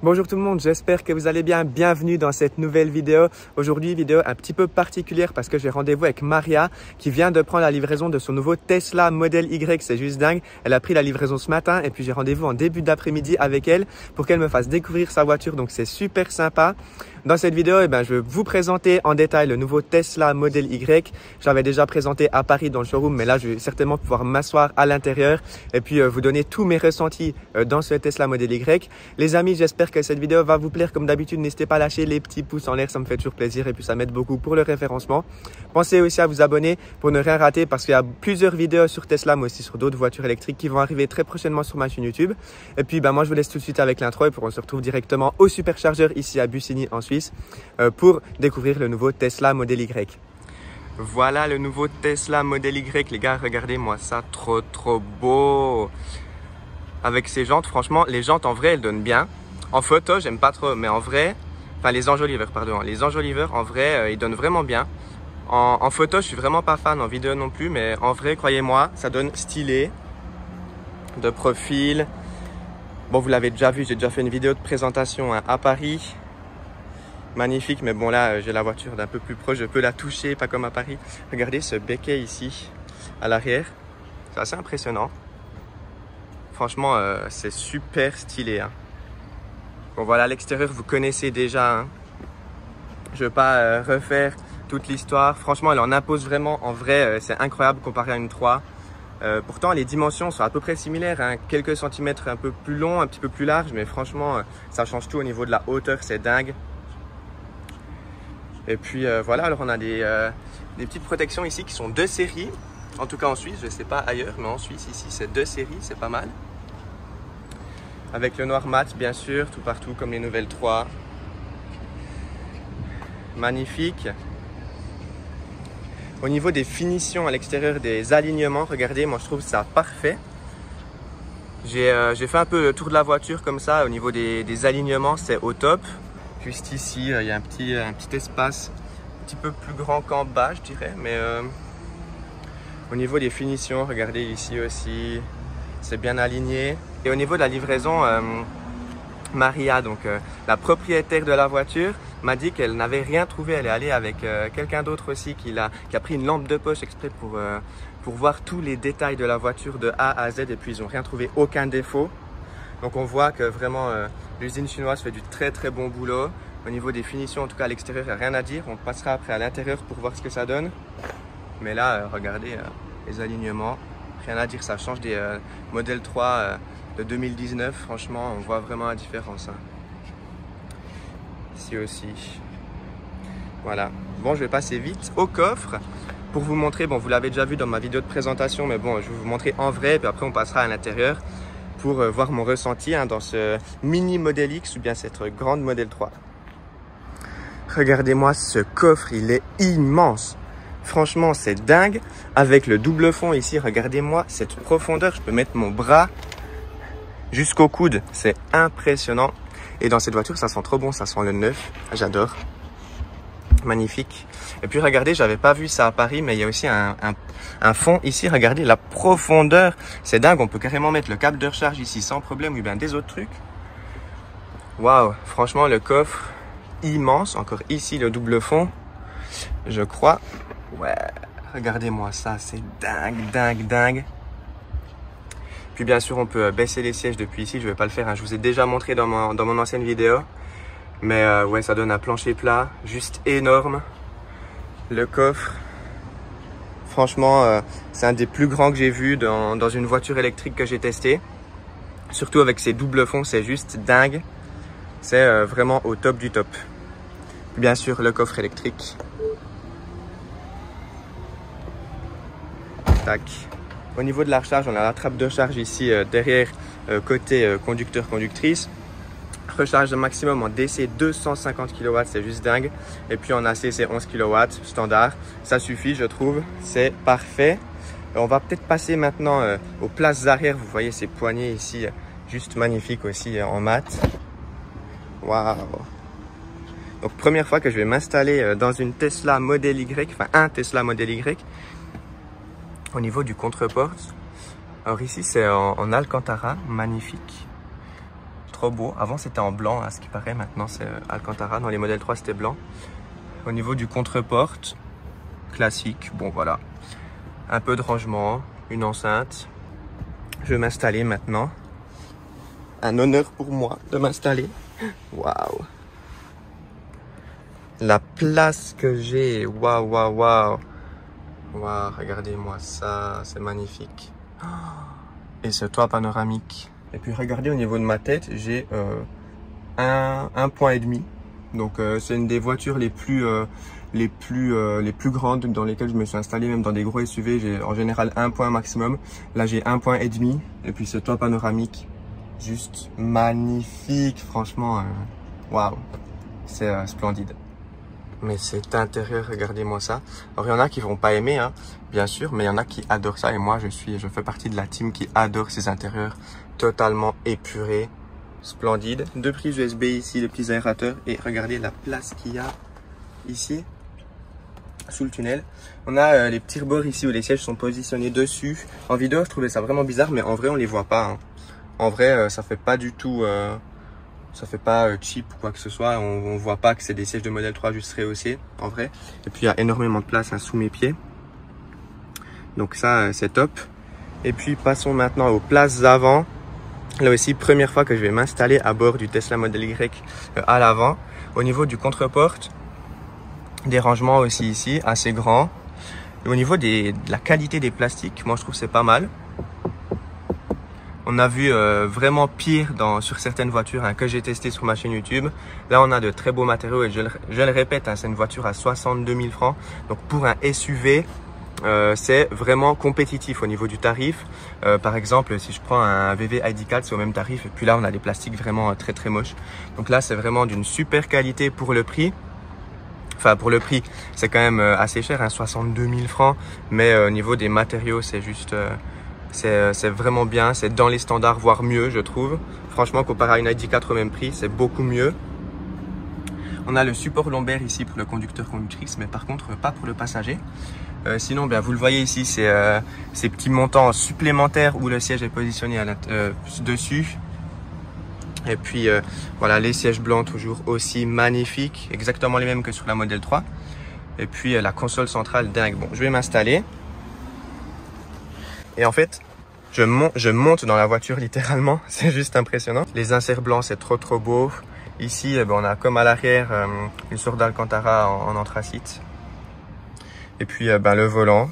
Bonjour tout le monde, j'espère que vous allez bien. Bienvenue dans cette nouvelle vidéo. Aujourd'hui, vidéo un petit peu particulière parce que j'ai rendez-vous avec Maria qui vient de prendre la livraison de son nouveau Tesla Model Y. C'est juste dingue. Elle a pris la livraison ce matin et puis j'ai rendez-vous en début d'après-midi avec elle pour qu'elle me fasse découvrir sa voiture. Donc c'est super sympa. Dans cette vidéo, je vais vous présenter en détail le nouveau Tesla Model Y. Je l'avais déjà présenté à Paris dans le showroom, mais là je vais certainement pouvoir m'asseoir à l'intérieur et puis vous donner tous mes ressentis dans ce Tesla Model Y. Les amis, j'espère que cette vidéo va vous plaire. Comme d'habitude, n'hésitez pas à lâcher les petits pouces en l'air, ça me fait toujours plaisir et puis ça m'aide beaucoup pour le référencement. Pensez aussi à vous abonner pour ne rien rater parce qu'il y a plusieurs vidéos sur Tesla, mais aussi sur d'autres voitures électriques qui vont arriver très prochainement sur ma chaîne YouTube. Et puis moi je vous laisse tout de suite avec l'intro et puis on se retrouve directement au superchargeur ici à Bussigny en Suisse pour découvrir le nouveau Tesla Model Y. Voilà le nouveau Tesla Model Y, les gars, regardez-moi ça, trop beau. Avec ces jantes, franchement, les jantes en vrai, elles donnent bien. En photo, j'aime pas trop, mais en vrai, enfin les enjoliveurs, pardon, les enjoliveurs, en vrai, ils donnent vraiment bien. En photo, je suis vraiment pas fan, en vidéo non plus, mais en vrai, croyez-moi, ça donne stylé, de profil. Bon, vous l'avez déjà vu, j'ai déjà fait une vidéo de présentation à Paris. Magnifique, mais bon là, j'ai la voiture d'un peu plus proche, je peux la toucher, pas comme à Paris. Regardez ce becquet ici, à l'arrière, c'est assez impressionnant. Franchement, c'est super stylé. Hein. Bon voilà, l'extérieur, vous connaissez déjà. Hein. Je ne vais pas refaire toute l'histoire. Franchement, elle en impose vraiment. En vrai, c'est incroyable comparé à une 3. Pourtant, les dimensions sont à peu près similaires. Hein. Quelques centimètres un peu plus longs, un petit peu plus larges. Mais franchement, ça change tout au niveau de la hauteur. C'est dingue. Et puis voilà, alors on a des petites protections ici qui sont 2 séries. En tout cas en Suisse, je ne sais pas ailleurs. Mais en Suisse, ici, c'est 2 séries. C'est pas mal. Avec le noir mat, bien sûr, tout partout, comme les nouvelles 3. Magnifique. Au niveau des finitions à l'extérieur, des alignements, regardez, moi je trouve ça parfait. J'ai fait un peu le tour de la voiture comme ça, au niveau des alignements, c'est au top. Juste ici, il y a un petit espace un petit peu plus grand qu'en bas, je dirais. Mais au niveau des finitions, regardez ici aussi, c'est bien aligné. Et au niveau de la livraison, Maria, donc la propriétaire de la voiture, m'a dit qu'elle n'avait rien trouvé. Elle est allée avec quelqu'un d'autre aussi qui a pris une lampe de poche exprès pour voir tous les détails de la voiture de A à Z. Et puis ils n'ont rien trouvé, aucun défaut. Donc on voit que vraiment l'usine chinoise fait du très bon boulot. Au niveau des finitions, en tout cas à l'extérieur, il n'y a rien à dire. On passera après à l'intérieur pour voir ce que ça donne. Mais là, regardez les alignements. Rien à dire, ça change des Model 3 de 2019. Franchement, on voit vraiment la différence. Hein. Ici aussi. Voilà. Bon, je vais passer vite au coffre pour vous montrer. Bon, vous l'avez déjà vu dans ma vidéo de présentation, mais bon, je vais vous montrer en vrai. Puis après, on passera à l'intérieur pour voir mon ressenti dans ce mini Model X ou bien cette grande Model 3. Regardez-moi ce coffre, il est immense. Franchement, c'est dingue. Avec le double fond ici, regardez-moi cette profondeur. Je peux mettre mon bras jusqu'au coude. C'est impressionnant. Et dans cette voiture, ça sent trop bon. Ça sent le neuf. J'adore. Magnifique. Et puis, regardez, j'avais pas vu ça à Paris, mais il y a aussi un fond ici. Regardez la profondeur. C'est dingue. On peut carrément mettre le câble de recharge ici sans problème ou bien des autres trucs. Waouh. Franchement, le coffre immense. Encore ici, le double fond. Je crois. Ouais, regardez-moi ça, c'est dingue. Puis bien sûr, on peut baisser les sièges depuis ici. Je vais pas le faire, hein. Je vous ai déjà montré dans mon ancienne vidéo. Mais ouais, ça donne un plancher plat, juste énorme. Le coffre, franchement, c'est un des plus grands que j'ai vu dans une voiture électrique que j'ai testé. Surtout avec ces doubles fonds, c'est juste dingue. C'est vraiment au top du top. Bien sûr, le coffre électrique. Tac. Au niveau de la recharge, on a la trappe de charge ici derrière côté conducteur-conductrice. Recharge maximum en DC 250 kW, c'est juste dingue. Et puis en AC, c'est 11 kW standard. Ça suffit, je trouve. C'est parfait. On va peut-être passer maintenant aux places arrière. Vous voyez ces poignées ici, juste magnifiques aussi en mat. Waouh! Donc première fois que je vais m'installer dans une Tesla Model Y, enfin un Tesla Model Y. Au niveau du contre-porte, alors ici c'est en Alcantara, magnifique. trop beau. Avant c'était en blanc à ce qui paraît, maintenant c'est Alcantara. Dans les modèles 3 c'était blanc. Au niveau du contre-porte, classique, bon voilà. Un peu de rangement, une enceinte. Je vais m'installer maintenant. Un honneur pour moi de m'installer. Waouh! La place que j'ai, waouh, waouh, waouh! Waouh, regardez-moi ça, c'est magnifique. Et ce toit panoramique. Et puis regardez au niveau de ma tête, j'ai un point et demi. Donc c'est une des voitures les plus grandes dans lesquelles je me suis installé, même dans des gros SUV, j'ai en général un point maximum. Là j'ai un point et demi. Et puis ce toit panoramique, juste magnifique, franchement, waouh, c'est splendide. Mais cet intérieur, regardez-moi ça. Alors il y en a qui vont pas aimer, hein, bien sûr, mais il y en a qui adorent ça. Et moi, je fais partie de la team qui adore ces intérieurs totalement épurés, splendides. Deux prises USB ici, les petits aérateurs. Et regardez la place qu'il y a ici, sous le tunnel. On a les petits rebords ici où les sièges sont positionnés dessus. En vidéo, je trouvais ça vraiment bizarre, mais en vrai, on les voit pas, hein. En vrai, ça fait pas du tout... ça fait pas cheap ou quoi que ce soit, on voit pas que c'est des sièges de modèle 3 juste rehaussés en vrai. Et puis il y a énormément de place, hein, sous mes pieds. Donc ça c'est top. Et puis passons maintenant aux places avant. Là aussi, première fois que je vais m'installer à bord du Tesla Model Y à l'avant. Au niveau du contre-porte, des rangements aussi ici, assez grands. Et au niveau de la qualité des plastiques, moi je trouve que c'est pas mal. On a vu vraiment pire sur certaines voitures, hein, que j'ai testé sur ma chaîne YouTube. Là, on a de très beaux matériaux et je le répète, hein, c'est une voiture à 62 000 francs. Donc pour un SUV, c'est vraiment compétitif au niveau du tarif. Par exemple, si je prends un VW ID4, c'est au même tarif. Et puis là, on a des plastiques vraiment très très moches. Donc là, c'est vraiment d'une super qualité pour le prix. Enfin, pour le prix, c'est quand même assez cher, hein, 62 000 francs. Mais au niveau des matériaux, c'est juste... c'est vraiment bien, c'est dans les standards, voire mieux, je trouve. Franchement, comparé à une ID4 au même prix, c'est beaucoup mieux. On a le support lombaire ici pour le conducteur-conductrice, mais par contre, pas pour le passager. Sinon, bien, vous le voyez ici, c'est ces petits montants supplémentaires où le siège est positionné dessus. Et puis, voilà, les sièges blancs toujours aussi magnifiques, exactement les mêmes que sur la Model 3. Et puis, la console centrale dingue. Bon, je vais m'installer. Et en fait, je monte dans la voiture littéralement, c'est juste impressionnant. Les inserts blancs, c'est trop trop beau. Ici, on a comme à l'arrière une sorte d'Alcantara en anthracite. Et puis le volant.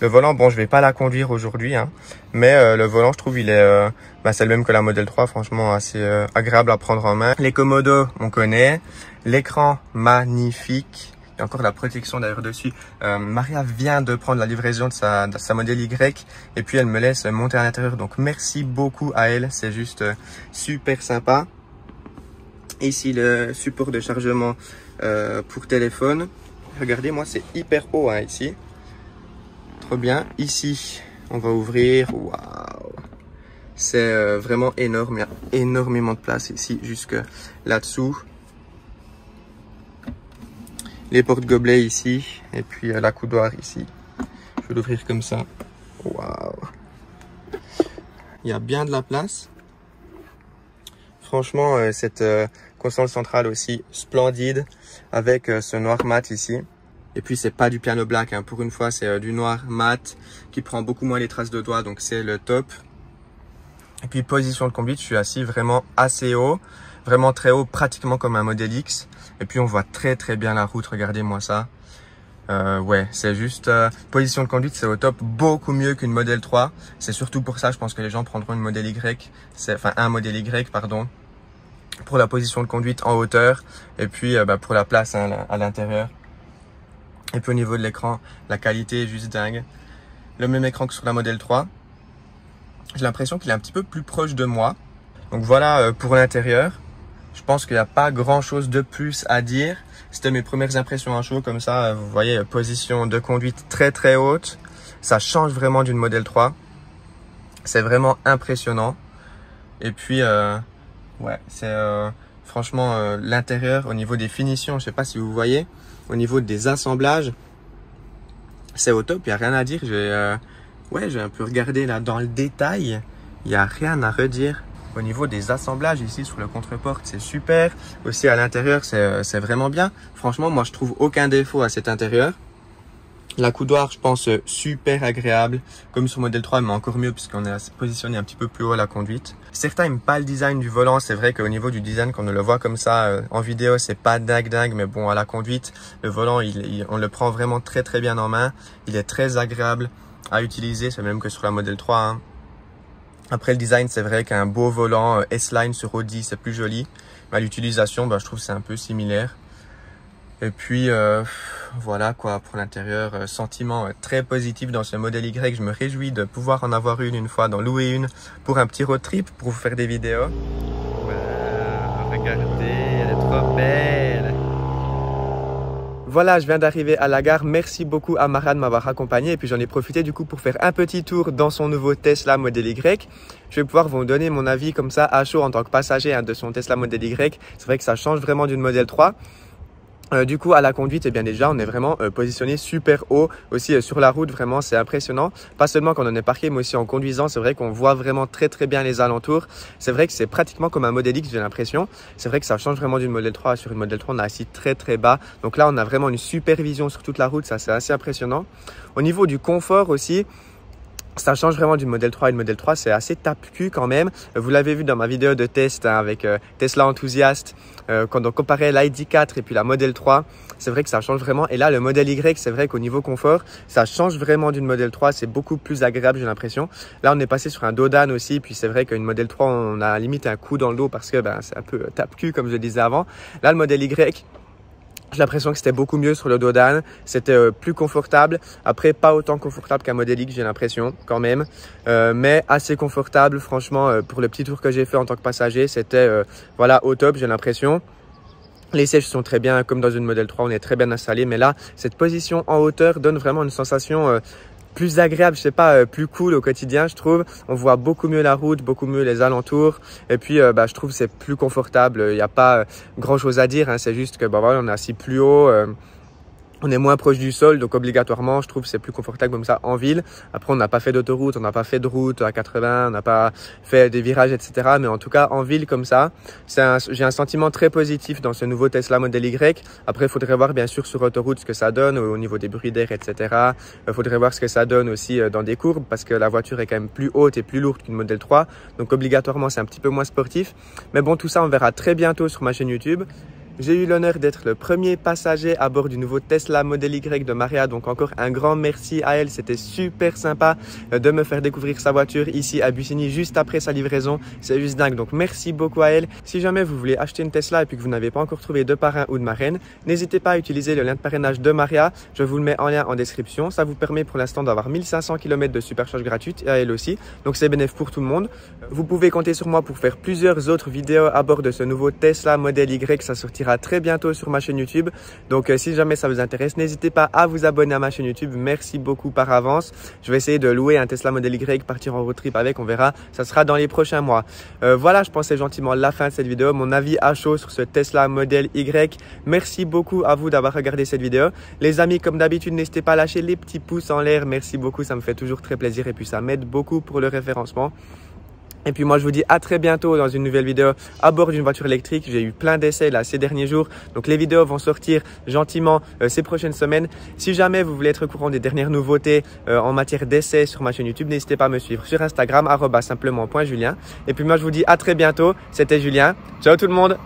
Le volant, bon, je vais pas la conduire aujourd'hui, hein, mais le volant, je trouve, il est, c'est le même que la Model 3, franchement, assez agréable à prendre en main. Les commodos, on connaît. L'écran, magnifique. Il y a encore la protection d'ailleurs dessus. Maria vient de prendre la livraison de sa Model Y et puis elle me laisse monter à l'intérieur. Donc merci beaucoup à elle, c'est juste super sympa. Ici le support de chargement pour téléphone. Regardez, moi c'est hyper haut, hein, ici. Trop bien. Ici, on va ouvrir. Waouh! C'est vraiment énorme. Il y a énormément de place ici jusque là-dessous. Les porte-gobelets ici, et puis la coudoir ici. Je vais l'ouvrir comme ça. Waouh! Il y a bien de la place. Franchement, cette console centrale aussi splendide, avec ce noir mat ici. Et puis c'est pas du piano black, hein. Pour une fois c'est du noir mat qui prend beaucoup moins les traces de doigts, donc c'est le top. Et puis position de conduite, je suis assis vraiment assez haut, vraiment très haut, pratiquement comme un Model X. Et puis on voit très très bien la route, regardez-moi ça. Ouais, c'est juste position de conduite, c'est au top, beaucoup mieux qu'une Model 3. C'est surtout pour ça, je pense que les gens prendront une Model Y, enfin un Model Y, pardon, pour la position de conduite en hauteur et puis pour la place, hein, à l'intérieur. Et puis au niveau de l'écran, la qualité est juste dingue. Le même écran que sur la Model 3. J'ai l'impression qu'il est un petit peu plus proche de moi. Donc voilà pour l'intérieur. Je pense qu'il n'y a pas grand chose de plus à dire. C'était mes premières impressions à chaud comme ça. Vous voyez, position de conduite très très haute. Ça change vraiment d'une Model 3. C'est vraiment impressionnant. Et puis, ouais, c'est franchement l'intérieur au niveau des finitions. Je ne sais pas si vous voyez. Au niveau des assemblages, c'est au top. Il n'y a rien à dire. Ouais, j'ai un peu regardé là dans le détail. Il n'y a rien à redire. Au niveau des assemblages ici sur le contre-porte, c'est super. Aussi à l'intérieur, c'est vraiment bien. Franchement, moi je trouve aucun défaut à cet intérieur. La coudoir, je pense, super agréable, comme sur modèle 3, mais encore mieux puisqu'on est positionné un petit peu plus haut à la conduite. Certains n'aiment pas le design du volant. C'est vrai qu'au niveau du design, quand on le voit comme ça en vidéo, c'est pas dingue, mais bon, à la conduite, le volant, on le prend vraiment très bien en main. Il est très agréable à utiliser, c'est même que sur la modèle 3. Hein. Après le design, c'est vrai qu'un beau volant S-Line sur Audi, c'est plus joli. Mais à l'utilisation, je trouve que c'est un peu similaire. Et puis voilà quoi pour l'intérieur, sentiment très positif dans ce modèle Y. Je me réjouis de pouvoir en avoir une fois, d'en louer une pour un petit road trip, pour vous faire des vidéos. Regardez, elle est trop belle. Voilà, je viens d'arriver à la gare. Merci beaucoup à Marianne de m'avoir accompagné. Et puis j'en ai profité du coup pour faire un petit tour dans son nouveau Tesla Model Y. Je vais pouvoir vous donner mon avis comme ça à chaud en tant que passager de son Tesla Model Y. C'est vrai que ça change vraiment d'une Model 3. Du coup, à la conduite, eh bien déjà, on est vraiment positionné super haut. Aussi sur la route, vraiment, c'est impressionnant. Pas seulement quand on est parqué, mais aussi en conduisant. C'est vrai qu'on voit vraiment très bien les alentours. C'est vrai que c'est pratiquement comme un Model X, j'ai l'impression. C'est vrai que ça change vraiment d'une Model 3. Sur une Model 3, on est assis très bas. Donc là, on a vraiment une super vision sur toute la route. Ça, c'est assez impressionnant. Au niveau du confort aussi, ça change vraiment du Model 3 à une Model 3, c'est assez tape-cul quand même. Vous l'avez vu dans ma vidéo de test avec Tesla Enthusiast, quand on comparait l'ID4 et puis la Model 3, c'est vrai que ça change vraiment. Et là, le Model Y, c'est vrai qu'au niveau confort, ça change vraiment d'une Model 3, c'est beaucoup plus agréable, j'ai l'impression. Là, on est passé sur un dos d'âne aussi, puis c'est vrai qu'une Model 3, on a limite un coup dans le dos parce que c'est un peu tape-cul comme je disais avant. Là, le Model Y, j'ai l'impression que c'était beaucoup mieux sur le dos d'âne, c'était plus confortable. Après, pas autant confortable qu'un Model X, j'ai l'impression quand même, mais assez confortable. Franchement, pour le petit tour que j'ai fait en tant que passager, c'était voilà au top, j'ai l'impression. Les sièges sont très bien, comme dans une Model 3, on est très bien installé. Mais là, cette position en hauteur donne vraiment une sensation plus agréable, je sais pas, plus cool au quotidien, je trouve. On voit beaucoup mieux la route, beaucoup mieux les alentours. Et puis, je trouve que c'est plus confortable. Il n'y a pas grand chose à dire, hein. C'est juste que voilà, on est assis plus haut. On est moins proche du sol, donc obligatoirement, je trouve que c'est plus confortable comme ça en ville. Après, on n'a pas fait d'autoroute, on n'a pas fait de route à 80, on n'a pas fait des virages, etc. Mais en tout cas, en ville comme ça, j'ai un sentiment très positif dans ce nouveau Tesla Model Y. Après, il faudrait voir bien sûr sur autoroute ce que ça donne au niveau des bruits d'air, etc. Il faudrait voir ce que ça donne aussi dans des courbes parce que la voiture est quand même plus haute et plus lourde qu'une Model 3. Donc obligatoirement, c'est un petit peu moins sportif. Mais bon, tout ça, on verra très bientôt sur ma chaîne YouTube. J'ai eu l'honneur d'être le premier passager à bord du nouveau Tesla Model Y de Maria. Donc encore un grand merci à elle. C'était super sympa de me faire découvrir sa voiture ici à Bussigny juste après sa livraison. C'est juste dingue. Donc merci beaucoup à elle. Si jamais vous voulez acheter une Tesla et puis que vous n'avez pas encore trouvé de parrain ou de marraine, n'hésitez pas à utiliser le lien de parrainage de Maria. Je vous le mets en lien en description. Ça vous permet pour l'instant d'avoir 1500 km de supercharge gratuite et à elle aussi. Donc c'est bénéfique pour tout le monde. Vous pouvez compter sur moi pour faire plusieurs autres vidéos à bord de ce nouveau Tesla Model Y. Ça sortira très bientôt sur ma chaîne YouTube. Donc si jamais ça vous intéresse, n'hésitez pas à vous abonner à ma chaîne YouTube. Merci beaucoup par avance. Je vais essayer de louer un Tesla Model Y, partir en road trip avec, on verra. Ça sera dans les prochains mois. Voilà, je pense que c'est gentiment la fin de cette vidéo. Mon avis à chaud sur ce Tesla Model Y. Merci beaucoup à vous d'avoir regardé cette vidéo. Les amis, comme d'habitude, n'hésitez pas à lâcher les petits pouces en l'air. Merci beaucoup, ça me fait toujours très plaisir et puis ça m'aide beaucoup pour le référencement. Et puis moi je vous dis à très bientôt dans une nouvelle vidéo à bord d'une voiture électrique. J'ai eu plein d'essais là ces derniers jours. Donc les vidéos vont sortir gentiment ces prochaines semaines. Si jamais vous voulez être au courant des dernières nouveautés en matière d'essais sur ma chaîne YouTube, n'hésitez pas à me suivre sur Instagram @simplement.julien. Et puis moi je vous dis à très bientôt. C'était Julien. Ciao tout le monde.